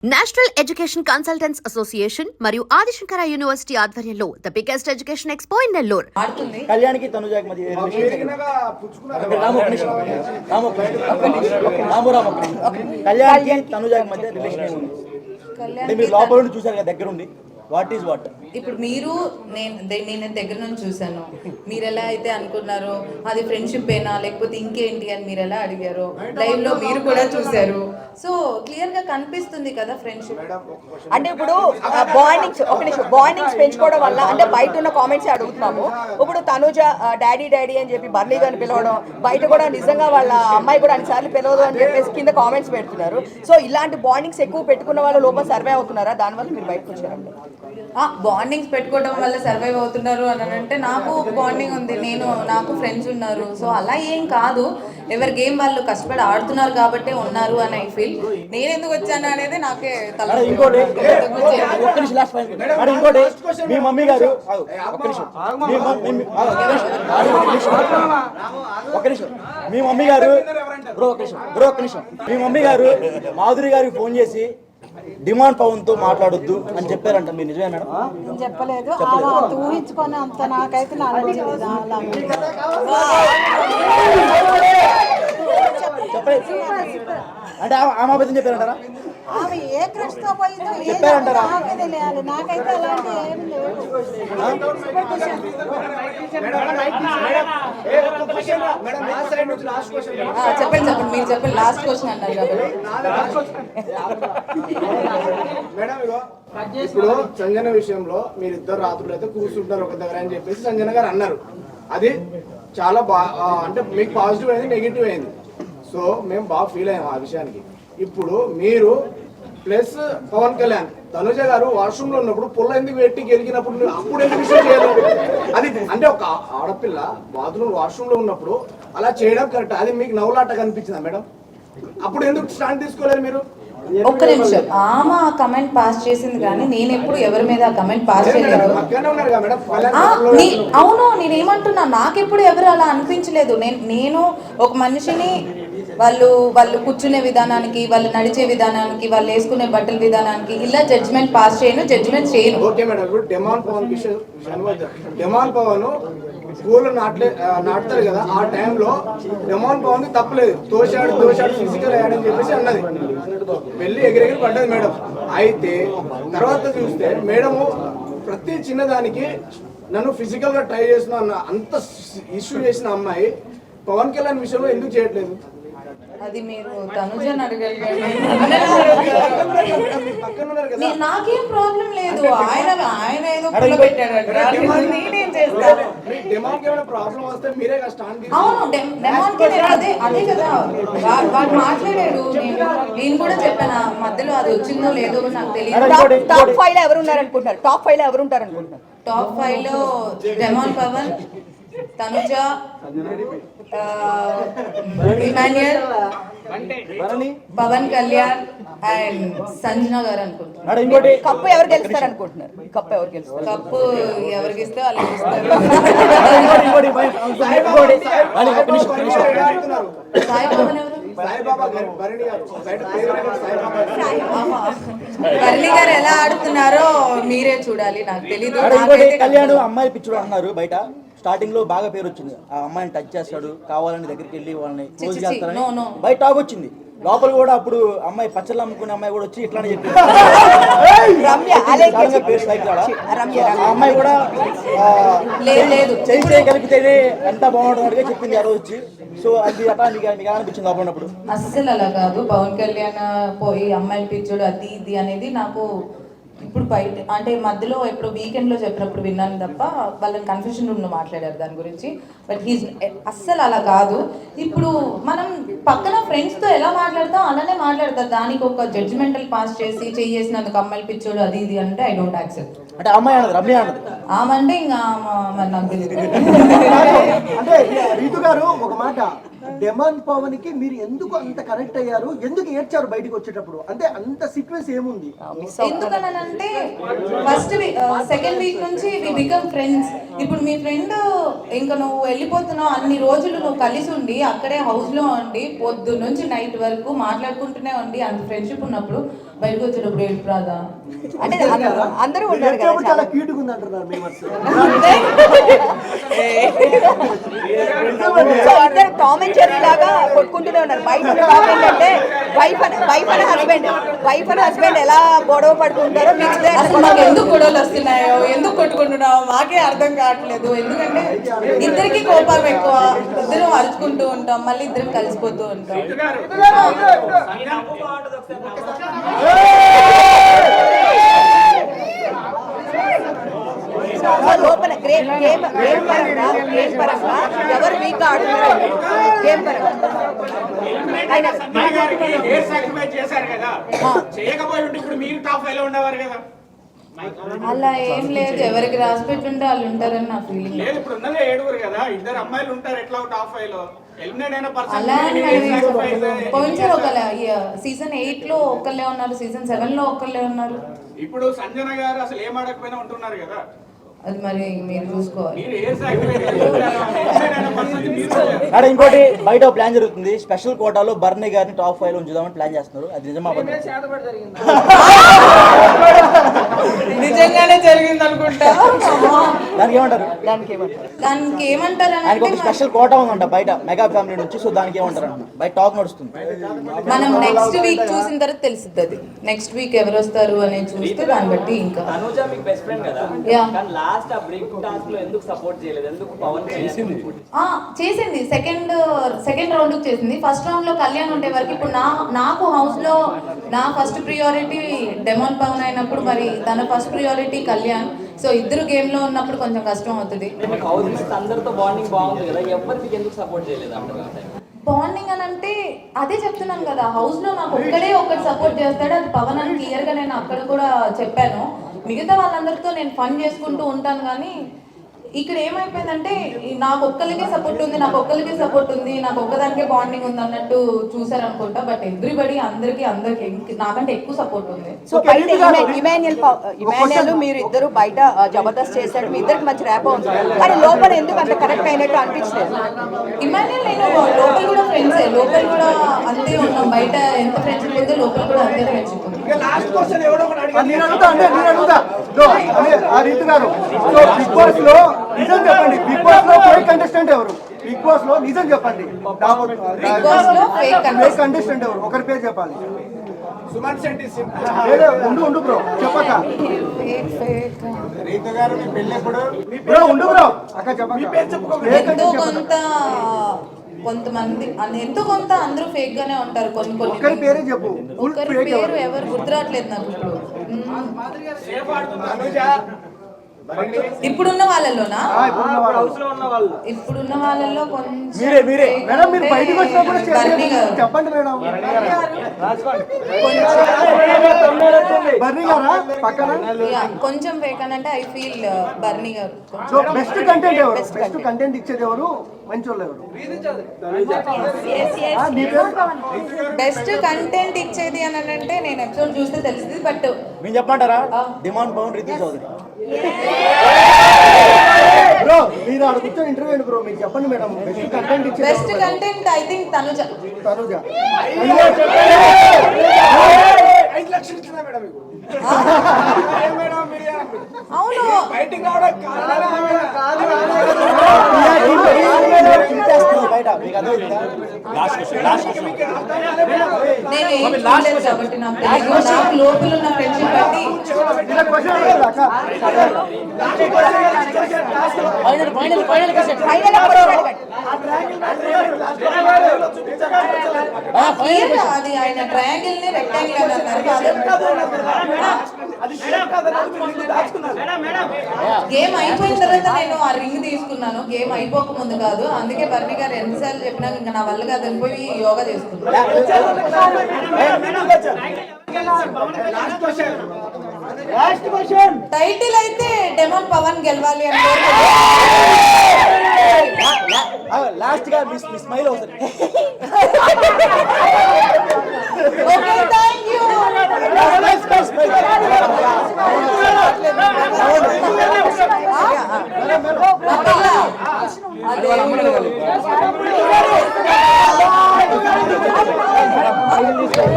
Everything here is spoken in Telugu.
నేషనల్ ఎడ్యుకేషన్ కన్సల్టెంట్స్ అసోసియేషన్ మరియు ఆదిశంకర యూనివర్సిటీ ఆధ్వర్యంలో the biggest education expo in Nellore. కళ్యాణ్కి తనుజాకి మధ్య కళ్యాణ్కి తనుజాకి మధ్య రిలేషన్ ఉంది. మీరు లోపల నుండి చూసారు కదా, దగ్గర ఉండి వాట్ ఈస్ వాట్. ఇప్పుడు మీరు నేను దగ్గర నుంచి చూసాను. మీరు ఎలా అయితే అనుకున్నారో అది ఫ్రెండ్షిప్ ఏనా లేకపోతే ఇంకేంటి అని మీరు ఎలా అడిగారో లైవ్ లో మీరు కూడా చూసారు. సో క్లియర్ గా కనిపిస్తుంది కదా ఫ్రెండ్షిప్. అంటే ఇప్పుడు బాండింగ్స్ పెంచుకోవడం వల్ల అంటే బయట ఉన్న కామెంట్స్ అడుగుతున్నాము. ఇప్పుడు తనుజ డాడీ డాడీ అని చెప్పి బర్నీ గారిని పిలవడం, బయట కూడా నిజంగా వాళ్ళ అమ్మాయి కూడా అన్నిసార్లు పిలవదు అని చెప్పేసి కింద కామెంట్స్ పెడుతున్నారు. సో ఇలాంటి బాండింగ్స్ ఎక్కువ పెట్టుకున్న వాళ్ళ లోపల సర్వే అవుతున్నారా? దానివల్ల మీరు బయటకు వచ్చారండి. బాండింగ్స్ పెట్టుకోవడం వల్ల సర్వైవ్ అవుతున్నారు అని అంటే నాకు బాండింగ్ ఉంది, నాకు ఫ్రెండ్స్ ఉన్నారు. సో అలా ఏం కాదు, ఎవరి గేమ్ వాళ్ళు కష్టపడి ఆడుతున్నారు కాబట్టి ఉన్నారు అని ఐ ఫీల్. నేను ఎందుకు వచ్చాను అనేది నాకే ఇంకోటి మీ మమ్మీ గారు మీ మమ్మీ గారు మాధురి గారికి ఫోన్ చేసి డిమాండ్ పవన్ తో మాట్లాడొద్దు అని చెప్పారంట, మీరు నిజమే మేడం? నేను చెప్పలేదు, ఊహించుకొని అంత నాకైతే నాలెడ్జ్ లేదు. అంటే ఆమె అబద్ధం చెప్పారంటారా? ఆమె ఏ క్రష్ తో పోయిందో చెప్పారంటారా? నాకైతే అలాంటి ఏం లేదు. చెప్పండి మీరు చెప్పండి. లాస్ట్ క్వశ్చన్ అన్నారు కాబట్టి ఇప్పుడు సంజన విషయంలో మీరిద్దరు రాత్రులు అయితే కూర్చుంటారు ఒక దగ్గర అని చెప్పేసి సంజన గారు అన్నారు. అది చాలా అంటే మీకు పాజిటివ్ అయింది, నెగిటివ్ అయింది. సో మేము బాగా ఫీల్ అయ్యాము ఆ విషయానికి. ఇప్పుడు మీరు ప్లస్ పవన్ కళ్యాణ్ తనుజ గారు వాష్రూమ్ లో ఉన్నప్పుడు పుల్ల ఎందుకు పెట్టి గెలిగినప్పుడు అప్పుడు ఎందుకు విషయం చేయలేదు? అది అంటే ఒక ఆడపిల్ల బాత్రూమ్ వాష్రూమ్ లో ఉన్నప్పుడు అలా చేయడం కరెక్ట్. అది మీకు నవ్వులాట కనిపించిందా మేడం? అప్పుడు ఎందుకు స్టాండ్ తీసుకోలేదు మీరు? ఒక్క నిమిషం, ఆమె కమెంట్ పాస్ చేసింది కానీ నేను ఎప్పుడు ఎవరి మీద కమెంట్ పాస్ చేయలేదు. అవును, నేనేమంటున్నా, నాకెప్పుడు ఎవరు అలా అనిపించలేదు. నేను ఒక మనిషిని వాళ్ళు కూర్చునే విధానానికి, వాళ్ళు నడిచే విధానానికి, వాళ్ళు వేసుకునే బట్టల విధానానికి ఇలా జడ్జ్మెంట్ పాస్ చేయను, జడ్జ్మెంట్ చేయను. ఓకే మేడం, ఇప్పుడు డెమాన్ పవన్ స్కూల్లో నాటుతారు కదా, ఆ టైంలో డెమాన్ పవన్ తప్పలేదు. తోశాడు ఫిజికల్ అయ్యాడని చెప్పేసి అన్నది, వెళ్ళి ఎగిరెగిరి పడ్డది మేడం. అయితే తర్వాత చూస్తే మేడము ప్రతి చిన్నదానికి నన్ను ఫిజికల్ గా ట్రై చేసిన అన్న అంత ఇష్యూ చేసిన అమ్మాయి పవన్ కళ్యాణ్ విషయంలో ఎందుకు చేయట్లేదు? అది మీరు తనుజని అడగాలి. నాకేం ప్రాబ్లం లేదు, ఆయన ఏదో పెట్టాడు. అవును, అదే కదా వాడు మాట్లాడాడు. నేను కూడా చెప్పాను మధ్యలో, అది వచ్చిందో లేదో నాకు తెలియదు. టాప్ 5 లో ఎవరు ఉన్నారనుకుంటున్నారు? టాప్ 5 లో ఎవరు ఉంటారనుకుంటున్నారు? టాప్ 5 లో డెమాన్ పవన్, తనుజ, ఇమాన్యుయల్, పవన్ కళ్యాణ్ అండ్ సంజన గారు అనుకుంటున్నారు. కప్పు ఎవరు గెలుస్తారు అనుకుంటున్నారు? కప్పు ఎవరికి ఇస్తే వాళ్ళు గెలుస్తారు. సాయి పవన్ ఎవరు? బర్లీ గారు ఎలా ఆడుతున్నారో మీరే చూడాలి, నాకు తెలీదు. కళ్యాణ్ అమ్మాయి పిచ్చుడు అన్నారు బయట. స్టార్టింగ్ లో బాగా పేరు వచ్చింది, ఆ అమ్మాయిని టచ్ చేస్తాడు, కావాలని దగ్గరికి వెళ్ళి వాళ్ళని క్లోజ్ చేస్తారని బయట టాక్ వచ్చింది. లోపల కూడా అప్పుడు అమ్మాయి పచ్చళ్ళు అమ్ముకునే అమ్మాయి కూడా వచ్చి ఇట్లానే చెప్పింది. అమ్మాయి కూడా చేయి కలిపితేనే ఎంత బాగుంటుంది చెప్పింది ఆ రోజు వచ్చి. సో అది అట్లా మీకు అనిపించింది లోపల ఉన్నప్పుడు? అస్సలు అలా కాదు. పవన్ కళ్యాణ్ పోయి అమ్మాయిని పిచ్చుడు అది ఇది అనేది నాకు ఇప్పుడు బయట అంటే మధ్యలో ఎప్పుడు వీకెండ్లో చెప్పినప్పుడు విన్నాను తప్ప, వాళ్ళని కన్ఫ్యూషన్ రూమ్లో మాట్లాడారు దాని గురించి. బట్ అస్సలు అలా కాదు. ఇప్పుడు మనం పక్కన ఫ్రెండ్స్తో ఎలా మాట్లాడతాం అలానే మాట్లాడతారు. దానికి ఒక జడ్జిమెంటల్ పాస్ చేసి చేసినందుకు అమ్మాయిలు పిచ్చోడు అది ఇది అంటే ఐ డోంట్ యాక్సెప్ట్. అంటే అమ్మాయి అన్నది రమ్య అన్నది ఆమంటే ఇంకా మరి నాకు తెలియదు. అంటే రీతు గారు ఒక మాట, డెమాన్ పవన్ కి మీరు ఎందుకు అంత కనెక్ట్ అయ్యారు? ఎందుకు ఏడ్చారు బయటకు వచ్చేటప్పుడు? అంటే అంత సీక్వెన్స్ ఏముంది? ఎందుకనంటే ఫస్ట్ సెకండ్ వీక్ నుంచి వి బికమ్ ఫ్రెండ్స్. ఇప్పుడు మీ ఫ్రెండ్ ఇంకా నువ్వు వెళ్ళిపోతున్నావు, అన్ని రోజులు నువ్వు కలిసి ఉండి అక్కడే హౌస్ లో ఉండి పొద్దు నుంచి నైట్ వరకు మాట్లాడుకుంటూనే ఉండి అంత ఫ్రెండ్షిప్ ఉన్నప్పుడు బయటకు వచ్చేటప్పుడు ఏడుపు రాదా? అంటే అందరూ ఉన్నారు కదా ఏడ్చేప్పుడు చాలా క్యూట్గా ఉంది అంటున్నారు మేమర్స్. సో అందరు టామ్ అండ్ జెర్రీ లాగా కొట్టుకుంటూనే ఉన్నారు. బయట ఉన్న టాక్ ఏంటంటే వైఫ్ అండ్ హస్బెండ్ ఎలా గొడవ పడుతుంటారో మీకు అసలు మాకు ఎందుకు గొడవలు వస్తున్నాయో, ఎందుకు కొట్టుకుంటున్నామో మాకే అర్థం కావట్లేదు. ఎందుకంటే ఇద్దరికి కోపం ఎక్కువ, ఇద్దరం అరుచుకుంటూ ఉంటాం, మళ్ళీ ఇద్దరం కలిసిపోతూ ఉంటాం. లోపల గేమ్ పరంగా ఎవరు వీక్ ఆడుతున్నారు గేమ్ పరంగా అలా ఏం లేదు, ఎవరికి రాసి పెట్టుంటే వాళ్ళు ఉంటారని నా ఫీలింగ్. అలా పోయినసారి ఒక సీజన్ 8 లో ఒకళ్ళే ఉన్నారు, సీజన్ 7 లో ఒకళ్ళే ఉన్నారు. ఇప్పుడు సంజన గారు అసలు ఏం ఆడకపోయినా ఉంటున్నారు కదా, అది మరి మీరు చూసుకోవాలి. అక్కడ ఇంకోటి బయట ప్లాన్ జరుగుతుంది, స్పెషల్ కోటాలో బర్నీ గారిని టాప్ 5 లో ఉంచుదామని ప్లాన్ చేస్తున్నారు. అది నిజమా? నిజంగానే జరిగింది అనుకుంటా. దానికి ఏమంటారు? దానికి ఏమంటారు ఆయనకి ఒక స్పెషల్ కోటా ఉందంట బయట మెగా ఫ్యామిలీ నుంచి. సో దానికి ఏమంటారు అంట, బయట టాక్ నడుస్తుంది. మనం నెక్స్ట్ వీక్ చూసిన తర్వాత తెలుస్తుంది. అది నెక్స్ట్ వీక్ ఎవరు వస్తారు అనేది చూస్తే దాన్ని బట్టి ఇంకా. తనుజ మీకు బెస్ట్ ఫ్రెండ్ కదా, కానీ లాస్ట్ ఆ బ్రేక్ టాస్క్ లో ఎందుకు సపోర్ట్ చేయలేదు? ఎందుకు పవన్ చేసింది సెకండ్ రౌండ్ చేసింది. ఫస్ట్ రౌండ్ లో కళ్యాణ్ ఉండే వరకు ఇప్పుడు నాకు హౌస్ లో నా ఫస్ట్ ప్రియారిటీ డెమాన్ పవన్ అయినప్పుడు మరి తన ఫస్ట్ ప్రియారిటీ కళ్యాణ్. సో ఇద్దరు గేమ్ లో ఉన్నప్పుడు కొంచెం కష్టం అవుతుంది. హౌస్ అందరితో బాండింగ్ బాగుంది కదా, ఎవరికి ఎందుకు సపోర్ట్ చేయలేదు అంటారు? బాండింగ్ అని అంటే అదే చెప్తున్నాను కదా, హౌస్ లో నాకు ఒక్కడే ఒకటి సపోర్ట్ చేస్తాడు, అది పవన్ అని క్లియర్ గా నేను అక్కడ కూడా చెప్పాను. మిగతా వాళ్ళందరితో నేను ఫన్ చేసుకుంటూ ఉంటాను. కానీ ఇక్కడ ఏమైపోయిందంటే నాకు ఒక్కరికే సపోర్ట్ ఉంది, నాకు ఒక్కదానికే బాండింగ్ ఉంది అన్నట్టు చూసారనుకుంటా. బట్ ఎవ్రీబడి అందరికి నాకంటే ఎక్కువ సపోర్ట్ ఉంది. సో బయట ఇమాన్యుయల్ మీరు ఇద్దరు బయట జబర్దస్త్ చేశాడు, మీ ఇద్దరికి మంచి ర్యాప్ ఉంది, కానీ లోపల ఎందుకు అంత కరెక్ట్ అయినట్టు అనిపించలేదు? ఇమాన్యుయల్ నేను లోపల కూడా ఫ్రెండ్సే, లోపల కూడా అంతే ఉన్నాం. బయట ఎంత ఫ్రెండ్షిప్ ఉందో లోపల కూడా అంతే ఫ్రెండ్షిప్ ఉంది. నేను అడుగుతా ఆ రీతు గారు, సో బిగ్ బాస్ లో నిజం చెప్పండి, బిగ్ బాస్ లో ఫేక్ కంటెస్టెంట్ ఎవరు? బిగ్ బాస్ లో నిజం చెప్పండి, బిగ్ బాస్ లో ఫేక్ కంటెస్టెంట్ ఎవరు? ఒకరి పేరు చెప్పాలి. సుమన్ శెట్టి. ఉండు బ్రో, చెప్పక రీతు గారు మీ పెళ్ళెప్పుడు? బ్రో ఉండు బ్రో, అక్క చెప్పక. ఎంతో కొంతమంది ఎంతో కొంత అందరూ ఫేక్ గానే ఉంటారు. ఒకరి పేరే చెప్పు. ఒకరి పేరు ఎవరు గుర్తురావట్లేదు నాకు ఇప్పుడున్న వాళ్ళలోనా? ఇప్పుడున్న వాళ్ళలో కొంచెం మేడం మీరు బయటకు వచ్చినప్పుడు చెప్పండి మేడం. బర్నీ గారా పక్కన? కొంచెం ఫేక్ అని అంటే ఐ ఫీల్ బర్నీ గారు. సో బెస్ట్ కంటెంట్ ఎవరు? బెస్ట్ కంటెంట్ ఇచ్చేది ఎవరు? మంచి వాళ్ళు ఎవరు? బెస్ట్ కంటెంట్ ఇచ్చేది అని అంటే నేను ఎపిసోడ్ చూస్తే తెలుస్తుంది. బట్ మీరు చెప్పమంటారా? డిమాండ్ పవన్ రితు చౌదరి. బ్రో మీరు ఆడ కూర్చొని ఇంటర్వ్యూ బ్రో, మీరు చెప్పండి మేడం. బెస్ట్ కంటెంట్ ఇచ్చేది best content I think Tanuja. 5 లక్షలు ఇచ్చిందా మేడం మీకు? అవును బయటికి రావడం బయట మీకు అర్థమవుతుందా? నేను ఏం చూడలేదు కాబట్టి నాకు తెలియదు. నాకు లోపల ఉన్న ఫ్రెండ్షిప్ బట్టి అది ఆయన ట్రయాంగిల్ ని రెక్టాంగిల్ అని అన్నారు. గేమ్ అయిపోయిన తర్వాత నేను ఆ రింగ్ తీసుకున్నాను, గేమ్ అయిపోక ముందు కాదు. అందుకే బర్నీ గారు ఎన్నిసార్లు చెప్పినా ఇంకా నా వల్ల కాదు వెళ్ళిపోయి యోగా చేసుకున్నాను. టైటిల్ అయితే డెమాన్ పవన్ గెలవాలి అని లాస్ట్ గా మీ స్మైల్ అవుతుంది. Okay thank you. అదే